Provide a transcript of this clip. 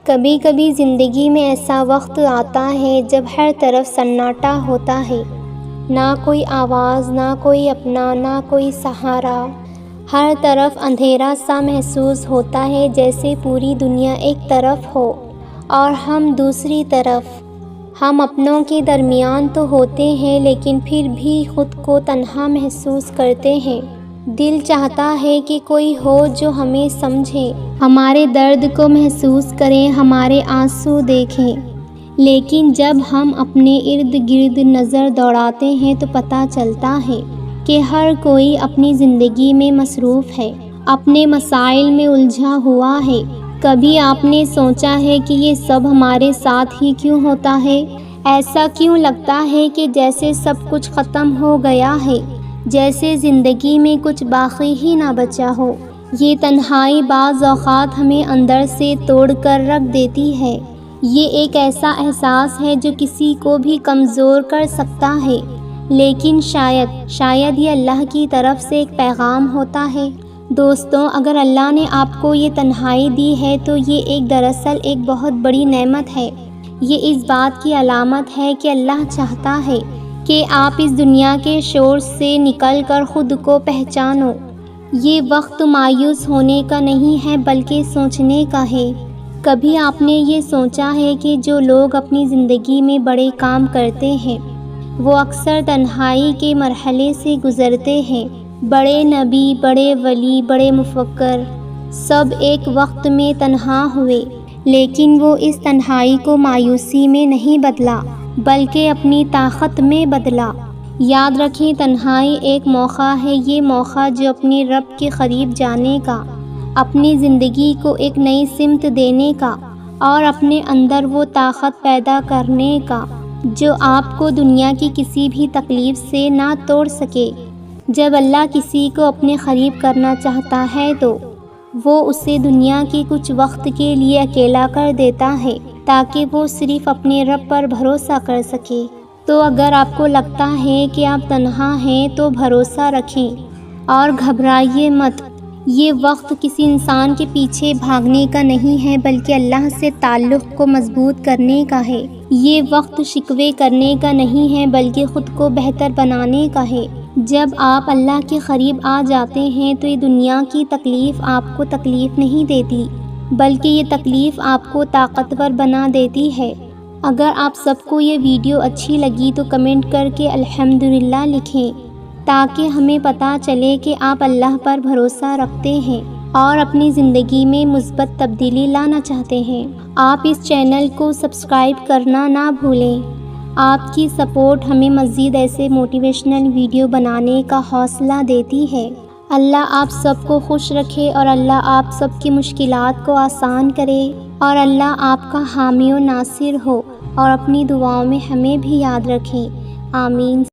کبھی کبھی زندگی میں ایسا وقت آتا ہے جب ہر طرف سناٹا ہوتا ہے، نہ کوئی آواز، نہ کوئی اپنا، نہ کوئی سہارا۔ ہر طرف اندھیرا سا محسوس ہوتا ہے، جیسے پوری دنیا ایک طرف ہو اور ہم دوسری طرف۔ ہم اپنوں کے درمیان تو ہوتے ہیں لیکن پھر بھی خود کو تنہا محسوس کرتے ہیں۔ دل چاہتا ہے کہ کوئی ہو جو ہمیں سمجھے، ہمارے درد کو محسوس کرے، ہمارے آنسو دیکھے۔ لیکن جب ہم اپنے ارد گرد نظر دوڑاتے ہیں تو پتہ چلتا ہے کہ ہر کوئی اپنی زندگی میں مصروف ہے، اپنے مسائل میں الجھا ہوا ہے۔ کبھی آپ نے سوچا ہے کہ یہ سب ہمارے ساتھ ہی کیوں ہوتا ہے؟ ایسا کیوں لگتا ہے کہ جیسے سب کچھ ختم ہو گیا ہے، جیسے زندگی میں کچھ باقی ہی نہ بچا ہو؟ یہ تنہائی بعض اوقات ہمیں اندر سے توڑ کر رکھ دیتی ہے۔ یہ ایک ایسا احساس ہے جو کسی کو بھی کمزور کر سکتا ہے، لیکن شاید یہ اللہ کی طرف سے ایک پیغام ہوتا ہے۔ دوستوں، اگر اللہ نے آپ کو یہ تنہائی دی ہے تو یہ دراصل ایک بہت بڑی نعمت ہے۔ یہ اس بات کی علامت ہے کہ اللہ چاہتا ہے کہ آپ اس دنیا کے شور سے نکل کر خود کو پہچانو۔ یہ وقت مایوس ہونے کا نہیں ہے بلکہ سوچنے کا ہے۔ کبھی آپ نے یہ سوچا ہے کہ جو لوگ اپنی زندگی میں بڑے کام کرتے ہیں وہ اکثر تنہائی کے مرحلے سے گزرتے ہیں؟ بڑے نبی، بڑے ولی، بڑے مفکر سب ایک وقت میں تنہا ہوئے، لیکن وہ اس تنہائی کو مایوسی میں نہیں بدلا بلکہ اپنی طاقت میں بدلا۔ یاد رکھیں، تنہائی ایک موقع ہے، یہ موقع جو اپنے رب کے قریب جانے کا، اپنی زندگی کو ایک نئی سمت دینے کا اور اپنے اندر وہ طاقت پیدا کرنے کا جو آپ کو دنیا کی کسی بھی تکلیف سے نہ توڑ سکے۔ جب اللہ کسی کو اپنے قریب کرنا چاہتا ہے تو وہ اسے دنیا کے کچھ وقت کے لیے اکیلا کر دیتا ہے تاکہ وہ صرف اپنے رب پر بھروسہ کر سکے۔ تو اگر آپ کو لگتا ہے کہ آپ تنہا ہیں تو بھروسہ رکھیں اور گھبرائیے مت۔ یہ وقت کسی انسان کے پیچھے بھاگنے کا نہیں ہے بلکہ اللہ سے تعلق کو مضبوط کرنے کا ہے۔ یہ وقت شکوے کرنے کا نہیں ہے بلکہ خود کو بہتر بنانے کا ہے۔ جب آپ اللہ کے قریب آ جاتے ہیں تو یہ دنیا کی تکلیف آپ کو تکلیف نہیں دیتی بلکہ یہ تکلیف آپ کو طاقتور بنا دیتی ہے۔ اگر آپ سب کو یہ ویڈیو اچھی لگی تو کمنٹ کر کے الحمدللہ لکھیں تاکہ ہمیں پتہ چلے کہ آپ اللہ پر بھروسہ رکھتے ہیں اور اپنی زندگی میں مثبت تبدیلی لانا چاہتے ہیں۔ آپ اس چینل کو سبسکرائب کرنا نہ بھولیں۔ آپ کی سپورٹ ہمیں مزید ایسے موٹیویشنل ویڈیو بنانے کا حوصلہ دیتی ہے۔ اللہ آپ سب کو خوش رکھے اور اللہ آپ سب کی مشکلات کو آسان کرے اور اللہ آپ کا حامی و ناصر ہو اور اپنی دعاؤں میں ہمیں بھی یاد رکھیں۔ آمین۔